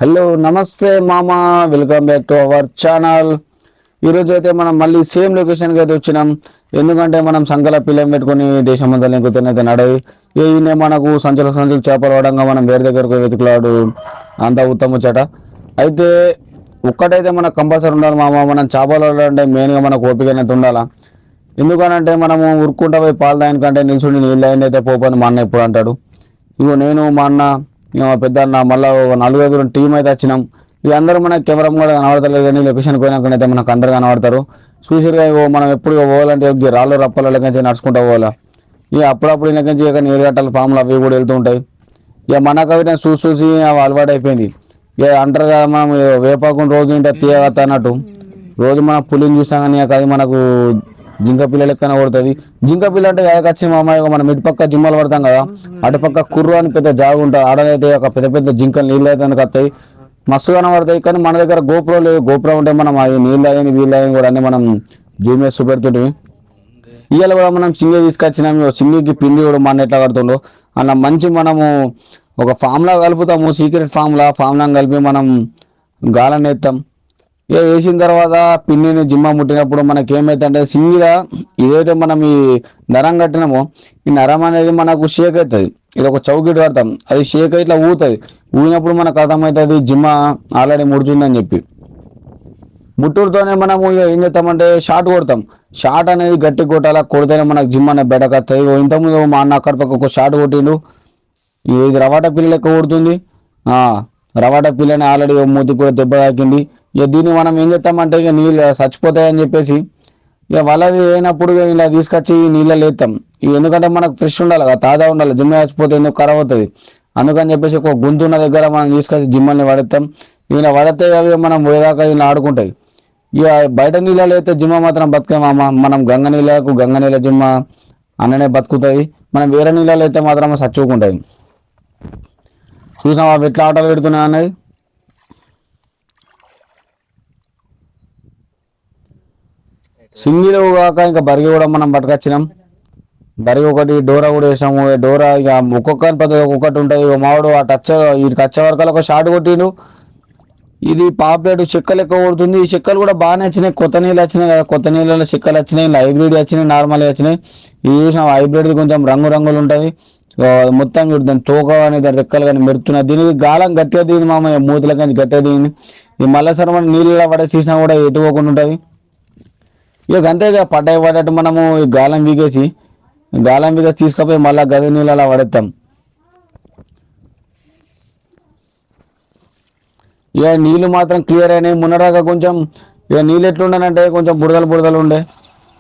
Hello నమస్తే మామ, welcome back to our channel. ఈరోజు అయితే మనం మళ్ళీ సేమ్ లొకేషన్కి అయితే వచ్చినాం. ఎందుకంటే మనం సంకల పిల్లం పెట్టుకుని దేశమంతా లెంకుతున్నైతే నడవి ఈయన మనకు సంచులు చేపలు పడంగా మనం వేరే దగ్గరకు వెతుకులాడు అంత ఉత్తముచ్చట. అయితే ఒక్కటైతే మనకు కంపల్సరీ ఉండాలి మామ, మనం చేపలు అంటే మెయిన్గా మనకు ఓపిక అనేది ఉండాలా. ఎందుకనంటే మనము ఉరుక్కుంటా పోయి పాలు దానికంటే నిల్చుని నీళ్ళు అయితే పోపని మా అన్న ఎప్పుడు అంటాడు. ఇగో నేను మా అన్న పెద్ద అన్న మళ్ళీ నలుగురు టీం అయితే వచ్చినాం. ఇక అందరూ మనకి కెమెరా కూడా కనబడతలేదు, కానీ లొకేషన్ పోయినాకనైతే మనకు అందరు కనబడతారు. చూసిరుగా మనం ఎప్పుడు పోవాలంటే రాళ్ళు రప్పల లెక్కించి నడుచుకుంటూ పోవాలా. ఇక అప్పుడప్పుడు లెక్కించి ఇక నీళ్ళు గట్టల పాములు అవి కూడా వెళ్తూ ఉంటాయి. ఇక మనకు అవి చూసి అవి అలవాటు అయిపోయింది. ఇక అంటారు కదా, మనం వేపాకుండా రోజు ఇంటే తీయగత అన్నట్టు రోజు మనం పులిని చూసినా కానీ అది మనకు జింక పిల్ల లెక్కన కొడుతుంది. జింక పిల్ల అంటే ఏకచ్చి మా అమ్మాయి మనం ఇటు పక్క జిమ్మలు పడతాం కదా, అటుపక్క కుర్రు అని పెద్ద జాగు ఉంటుంది. ఆడనైతే ఒక పెద్ద పెద్ద జింకలు నీళ్ళు అయితే వస్తాయి, మస్తు కనబడతాయి. కానీ మన దగ్గర గోపురం లేదు. గోపురం ఉంటే మనం అవి నీళ్ళు అయ్యని వీళ్ళు అయ్యని కూడా అన్ని మనం జూమ్ వేసి చూపెడుతుంటే ఇవాళ కూడా మనం సింగి తీసుకొచ్చినాం. సింగికి పిండి కూడా మన ఎట్లా కడుతుండో అలా మంచి మనము ఒక ఫామ్లా కలుపుతాము. సీక్రెట్ ఫామ్లా కలిపి మనం గాలం ఎత్తాం. ఇక వేసిన తర్వాత పిన్నిని జిమ్మ ముట్టినప్పుడు మనకి ఏమైతుందంటే సింగిగా ఏదైతే మనం ఈ నరం కట్టినామో ఈ నరం అనేది మనకు షేక్ అవుతుంది. ఇది ఒక చౌకిట్ కడతాం, అది షేక్ ఇట్లా ఊగుతుంది. ఊగినప్పుడు మనకు అర్థమవుతుంది జిమ్మ ఆల్రెడీ ముడుతుందని చెప్పి. ముట్టుడుతోనే మనము ఏం చేస్తామంటే షార్ట్ కొడతాం. షార్ట్ అనేది గట్టి కొట్టాలా, కొడితేనే మనకు జిమ్ అనేది బెడకత్తాయి. ఇంతకుముందు మా అన్న అక్కడ పక్క ఒక షార్ట్ కొట్టిండు. ఇది రవాటా పిల్ల లెక్క కొడుతుంది. రవాటా పిల్లని ఆల్రెడీ మూతికి కూడా దెబ్బ తాకింది. ఇక దీన్ని మనం ఏం చేస్తామంటే ఇక నీళ్ళు చచ్చిపోతాయని చెప్పేసి ఇక వాళ్ళది అయినప్పుడు ఇలా తీసుకొచ్చి నీళ్ళలో వేస్తాం. ఎందుకంటే మనకు ఫ్రెష్ ఉండాలి కదా, తాజా ఉండాలి. జిమ్మ చచ్చిపోతే ఎందుకు ఖరాబ్ అవుతుంది అందుకని చెప్పేసి ఒక గుంతు ఉన్న దగ్గర మనం తీసుకొచ్చి జిమ్మల్ని పడేస్తాం. ఈయన పడితే అవి మనం పోయేదాకా ఇలా ఆడుకుంటాయి. ఇక బయట నీళ్ళలో అయితే జిమ్మ మాత్రం బతికేమా, మనం గంగ నీళ్ళ జిమ్మ అన్ననే బతుకుతుంది. మనం వేరే నీళ్ళలో అయితే మాత్రం చచ్చుకుంటాయి. చూసాం అవి ఎట్లా ఆటలు పెడుతున్నాయి అన్నది. సింగిల్ కాక ఇంకా బరిగి కూడా మనం పట్టుకొచ్చినాం. బరిగి ఒకటి డోరా కూడా వేసాము. డోరా ఇక ఒక్కొక్కరి పద్ధతి ఒక్కొక్కటి ఉంటుంది. మావాడు ఆ వీటికి వచ్చే వరకు ఒక షార్ట్ కొట్టిండు. ఇది పాపులేట్ చెక్కలు ఎక్కువ కొడుతుంది. ఈ చెక్కలు కూడా బాగానే వచ్చినాయి. కొత్త నీళ్ళు వచ్చినాయి కదా, కొత్త నీళ్ళలో చెక్కలు వచ్చినాయి, హైబ్రిడ్ వచ్చినాయి, నార్మల్ వచ్చినాయి. ఇది చూసిన హైబ్రిడ్ కొంచెం రంగులు ఉంటుంది. మొత్తం దాని తోక కానీ దాని రెక్కలు కానీ మెరుతున్నాయి. దీనికి గాలం గట్టిగా దిగింది మామ, మూతుల కానీ గట్టిగా దిగింది. ఈ మళ్ళీ మనం నీళ్ళు పడేసేసినా కూడా ఎటుపోకుండా ఉంటుంది. ఇక అంతే ఇక పడ్డట్టు మనము ఈ గాలం వీగేసి తీసుకుపోయి మళ్ళీ గది నీళ్ళు అలా పడేస్తాం. ఇక నీళ్ళు మాత్రం క్లియర్ అయినాయి. మున్నరాక కొంచెం ఇక నీళ్ళు ఎట్లుండనంటే కొంచెం బుడదలు ఉండే,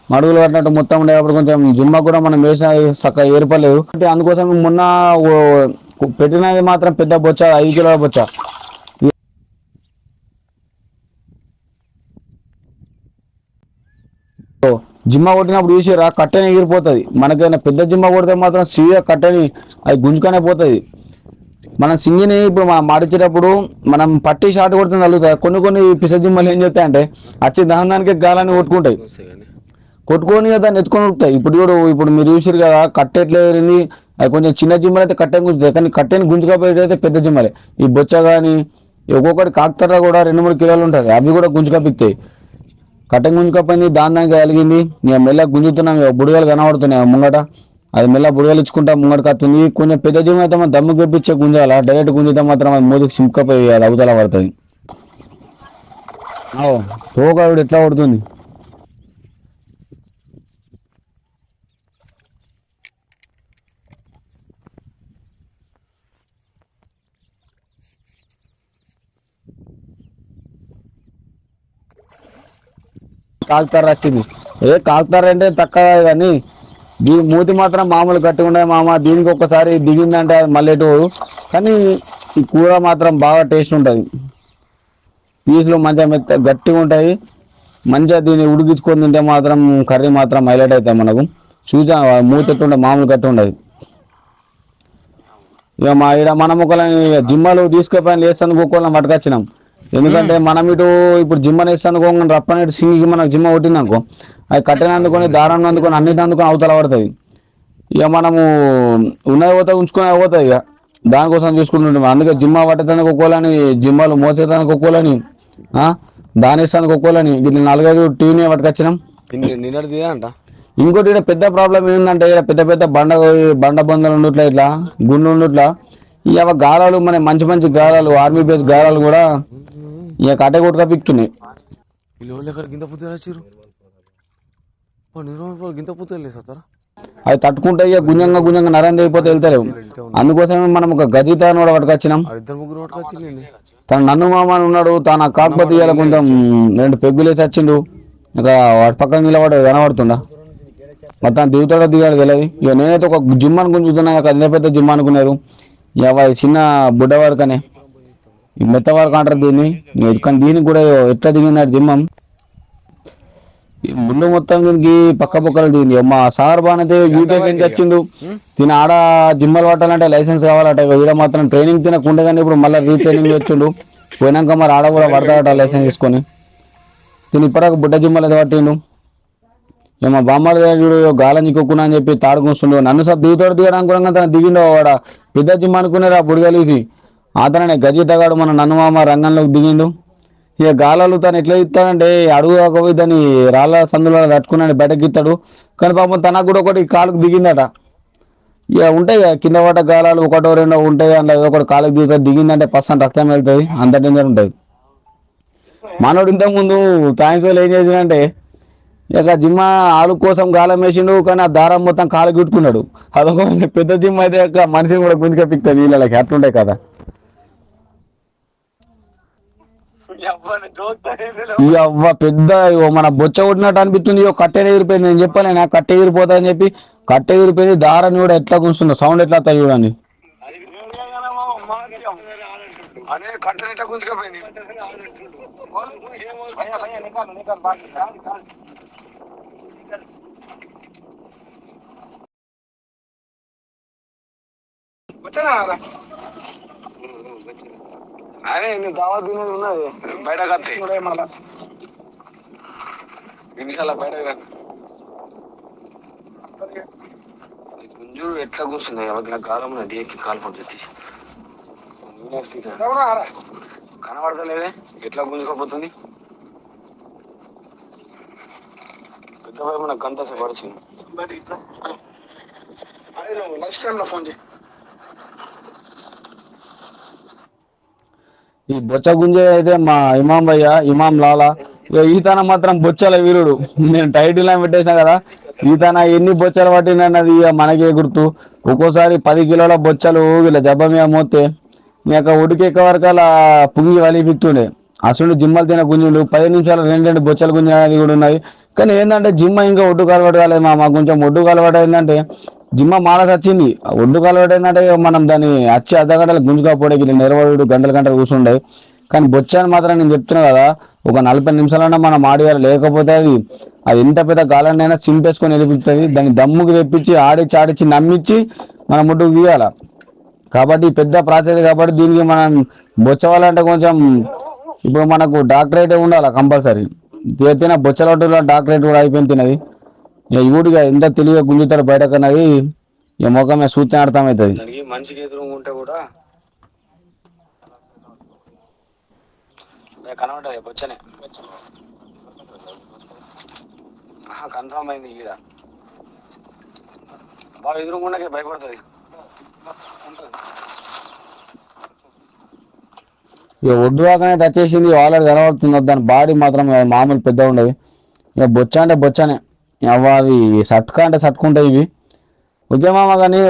మడుగులు పట్టినట్టు మొత్తం ఉండే. అప్పుడు కొంచెం జిమ్మ కూడా మనం వేసిన చక్కగా ఏర్పడలేదు. అంటే అందుకోసం మొన్న పెట్టినది మాత్రం పెద్ద బొచ్చ, 5 కిలోల బొచ్చ. జిమ్మ కొట్టినప్పుడు చూసిరా కట్టెని ఎగిరిపోతుంది. మనకైనా పెద్ద జిమ్మ కొడితే మాత్రం సీదా కట్టెని అది గుంజుకనే పోతుంది. మనం సింగిని ఇప్పుడు మనం మాడిచేటప్పుడు మనం పట్టి షాట్ కొడుతుంది తగులుతాయి. కొన్ని పిస జిమ్మలు ఏం చేస్తాయంటే వచ్చి దానికి గాలాన్ని కొట్టుకొని దాన్ని ఎత్తుకొని ఉడుకుతాయి. ఇప్పుడు మీరు చూసారు కదా కట్టె ఎట్లా ఎగిరింది. అది కొంచెం చిన్న జిమ్మలు అయితే కట్టెని గుంజుతాయి, కానీ కట్టెని గుంజుకపోయేది అయితే పెద్ద జిమ్మలే. ఈ బొచ్చ కానీ ఒక్కొక్కటి కాకుతర కూడా 2-3 కిలోలు ఉంటుంది, అవి కూడా గుంజుకపోతాయి. కట్టెని గుంజుకపోయింది, దానికి కలిగింది. ఇక మెల్ల గుంజుతున్నాం. ఇక బుడగలు కనబడుతున్నాయి ముంగట, అది మెల్ల బుడగలు ఇచ్చుకుంటా ముంగట కత్తుంది. కొంచెం పెద్ద జిమ్ అయితే మనం దమ్ము గెప్పించే గుంజాల, డైరెక్ట్ గుంజితే మాత్రం అది మూతికి సింకపోయి అది అవతల పడుతుంది. తోక ఎట్లా పడుతుంది. కాకుతార వచ్చింది. కాకుతార అంటే తక్కువ, కానీ ఈ మూతి మాత్రం మామూలు గట్టిగా ఉండే మామ. దీనికి ఒక్కసారి దిగిందంటే అది మళ్ళీ ఎటు, కానీ ఈ కూర మాత్రం బాగా టేస్ట్ ఉంటుంది. పీసులు మంచిగా గట్టిగా ఉంటాయి. మంచిగా దీన్ని ఉడికించుకొని తింటే మాత్రం కర్రీ మాత్రం హైలైట్ అవుతాయి మనకు. చూసా మూతి ఎట్టుండే మామూలు గట్టి ఉండదు. ఇక మా ఇక్కడ మనం ఒకళ్ళని జిమ్మలు తీసుకెళ్ళి వేస్తాను కుక్కలను పట్టుకొచ్చినాం. ఎందుకంటే మనం ఇప్పుడు జిమ్మని వేస్తాను రప్పనేటి సింగికి మనకు జిమ్మ కొట్టిందనుకో, అది కట్టెని అందుకొని దారాన్ని అందుకొని అన్నిటిని అందుకొని అవతల పడుతుంది. ఇక మనము ఉన్నది పోతే ఉంచుకొని పోతుంది. ఇక దానికోసం చూసుకుంటుంటాం. అందుకే జిమ్మా పట్టేదానికి ఒక్కోలని, జిమ్మాలు మోసేదానికి ఒక్కోలని, దాని ఇస్తానికి ఒక్కోలని ఇట్లా 4-5 టీవీని పట్టుకొచ్చినాం. అంట. ఇంకోటి ఇక్కడ పెద్ద ప్రాబ్లం ఏంటంటే ఇక్కడ పెద్ద పెద్ద బండ బొందలు ఉండట్లా, ఇట్లా గుండు ఉండట్లా, ఇక గాలాలు మన మంచి మంచి గాలాలు ఆర్మీ బేస్ గాలాలు కూడా ఇక కట్టే కొట్టుక పిక్తున్నాయి. అవి తట్టుకుంటే ఇక గుంజంగా నరేంద్ర అయిపోతే వెళ్తలేవు. అందుకోసమే మనం ఒక గజితాన్ని కూడా పట్టుకొచ్చినాం. తన నన్ను మామ ఉన్నాడు, తన కాకపోతే ఇవాళ కొంచెం 2 పెగ్గులేసి వచ్చిండు. ఇక వాటి పక్కన నిలబడి కనబడుతుండా, మొత్తం దిగుతాడో దిగాడు తెలియదు. ఇక నేనైతే ఒక జిమ్ అనుకుని అదే పెద్ద జిమ్ అనుకున్నారు. ఇక చిన్న బుడ్డ వరకనే మెత్త వరకు అంటారు దీన్ని. కానీ దీనికి కూడా ఎట్లా దిగింది జిమ్మం ముందు మొత్తం దీనికి పక్క పక్కలు దిగింది. మా సార్ బానైతే యూపీకి ఎంత వచ్చిండు, తిన ఆడ జిమ్మలు పట్టాలంటే లైసెన్స్ కావాలట. ఈడ మాత్రం ట్రైనింగ్ తినకుండా కానీ ఇప్పుడు మళ్ళీ రీట్రైనింగ్ చేస్తుండు. పోయినాక మరి ఆడ కూడా పడతాడట లైసెన్స్ తీసుకొని. తిని ఇప్పటిదాకా బుడ్డ జిమ్మలు అయితే పట్టిండు. మా బామ్మడు గాలం చిక్కుకున్నా అని చెప్పి తాడుకొస్తుండు. నన్ను సార్ దిగుతాడు అనుకున్నాక తను దిగిండో వాడ పెద్ద జిమ్ అనుకున్నారు. ఆ బుడిగలిసి అతనే గజితగాడు మన నన్ను మామ రంగంలోకి దిగిండు. ఇక గాలాలు తను ఎట్లా ఇస్తాడంటే అడుగు కాకపోయి దాన్ని రాళ్ళ సందులో తట్టుకున్నాడు, బయటకి ఇస్తాడు. కానీ పాపం తనకు కూడా ఒకటి కాలుకు దిగిందట. ఇక ఉంటాయి కింద పడ్డ గాలాలు 1-2 ఉంటాయి. అందులో ఒకటి కాలుకు దిగుతుంది, దిగిందంటే పర్సెంట్ రక్తం వెళ్తుంది, అంత డేంజర్ ఉంటుంది. మనోడు ఇంతకుముందు థాంక్స్ వాళ్ళు ఏం చేసిందంటే ఇక జిమ్మ ఆలు కోసం గాలం వేసిండు, కానీ ఆ దారం మొత్తం కాలు గిట్టుకున్నాడు. అదొక పెద్ద జిమ్ అయితే మనిషిని కూడా గుంజుక పిక్తుంది వీళ్ళకి, అట్లుంటాయి కదా. అవ్వ పెద్ద మన బొచ్చ కొట్టినట్టు అనిపిస్తుంది. కట్టె ఎగిరిపోయింది. నేను చెప్పాను కట్టె ఎగిరిపోతా అని చెప్పి, కట్టె ఎగిరిపోయింది. దారాన్ని కూడా ఎట్లా గుంచుతుందో, సౌండ్ ఎట్లా వస్తాయి చూడండి. అరే నువ్వు దావత్ తినేది ఉన్నది బయట కత్తి మళ్ళా నిమిషాల బయట గుంజు ఎట్లా కూర్చున్నాయి. ఎవరికి కాలం నది ఎక్కి కాలు పడుతుంది. కనబడతలేదే ఎట్లా గుంజుకోపోతుంది. పెద్ద వైపు నాకు గంట పడిచింది. నెక్స్ట్ టైంలో ఫోన్ చేయి. ఈ బొచ్చ గుంజే అయితే మా ఇమాం భయ్య, ఇమాం లాలా, ఈతన మాత్రం బొచ్చల వీరుడు. నేను టైటిల్ పెట్టేసాను కదా, ఈతన ఎన్ని బొచ్చలు పట్టినన్నది మనకే గుర్తు. ఒక్కోసారి 10 కిలోల బొచ్చలు వీళ్ళ జబ్బ మీద మోస్తే మేక ఉడికెక్క వరకు అలా పుంగి వలిపిస్తుండే. అసలు జిమ్మలు తిన గుంజులు 10 నిమిషాలు 2 బొచ్చలు గుంజది కూడా ఉన్నాయి. కానీ ఏంటంటే జిమ్మ ఇంకా ఒడ్డు కలవాటు కాలేదు. మాకు కొంచెం ఒడ్డు కలవాటు ఏంటంటే జిమ్మ మాలసి వచ్చింది. ఒడ్డు కలవాటు ఏంటంటే మనం దాన్ని వచ్చి అర్ధగంటలు గుంజుకపోవడానికి నెరవడు గంటలు కూర్చుండే. కానీ బొచ్చాన్ని మాత్రం నేను చెప్తున్నా కదా, ఒక 40 నిమిషాలన్నా మనం ఆడియాలి. లేకపోతే అది ఎంత పెద్ద గాలన్నైనా సింపేసుకొని వెళ్ళిపిస్తుంది. దాన్ని దమ్ముకి తెప్పించి ఆడిచ్చి నమ్మించి మనం ముట్టుకు తీయాల. కాబట్టి పెద్ద ప్రాసెస్ కాబట్టి దీనికి మనం బొచ్చవాలంటే కొంచెం ఇప్పుడు మనకు డాక్టరేట్ ఉండాలి కంపల్సరీ. తీర్తిన బొచ్చలొడ్డులో డాక్టరేట్ కూడా అయిపోయింది తినది. ఇవుడిగా ఎంత తెలివిగా గుంజుతాడు బయటకు అన్నది ఈ ముఖమే సూచన అర్థమవుతుంది. మనిషికి ఎదురు ఉంటే కూడా కనబడ్డది బొచ్చనే కన్ఫర్మ్ అయింది. ఈడ బాగా ఎదురుకుండాకే భయపడుతుంది. ఇక ఒడ్డు దాకానే తెచ్చేసింది. ఆల్రెడీ కనబడుతుంది. దాని బాడీ మాత్రం మామూలు పెద్ద ఉండదు. ఇక బొచ్చ అంటే బొచ్చనే. అవి సట్కా అంటే సట్టుకుంటాయి ఇవి. ఓకే మామ. కానీ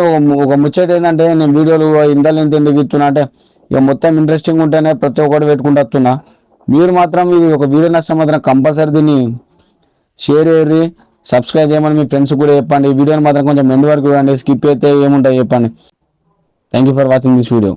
ఒక ముచ్చట ఏంటంటే నేను వీడియోలు ఇంత ఎందుకు ఇస్తున్నా అంటే ఇక మొత్తం ఇంట్రెస్టింగ్ ఉంటేనే ప్రతి ఒక్కటి పెట్టుకుంటూ వస్తున్నా. మీరు మాత్రం ఇది ఒక వీడియో నష్టం మాత్రం కంపల్సరీ దీన్ని షేర్ చేయరు, సబ్స్క్రైబ్ చేయమని మీ ఫ్రెండ్స్ కూడా చెప్పండి. ఈ వీడియోని మాత్రం కొంచెం ఎండ్ వరకు చూడండి, స్కిప్ అయితే ఏముంటాయి చెప్పండి. Thank you for watching this video.